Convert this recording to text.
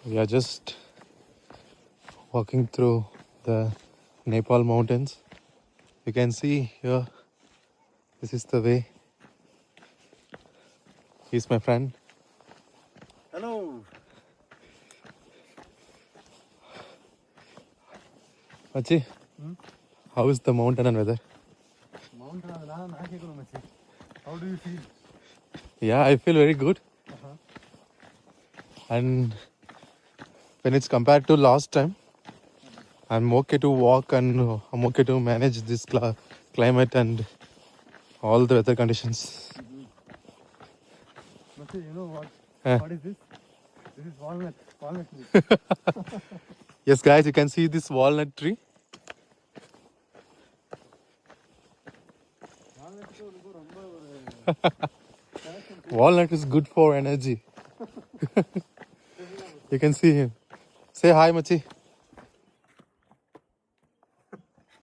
We are just walking through the Nepal Mountains. You can see here, this is the way. He's my friend. Hello. Machi, how is the mountain and weather? Mountain, how do you feel? Yeah, I feel very good. And when it's compared to last time, I'm okay to walk and I'm okay to manage this climate and all the weather conditions. Machi, you know what? Eh. What is this? This is walnut. Walnut tree. Yes, guys, you can see this walnut tree. Walnut is good for energy. You can see him. Say hi, Machi.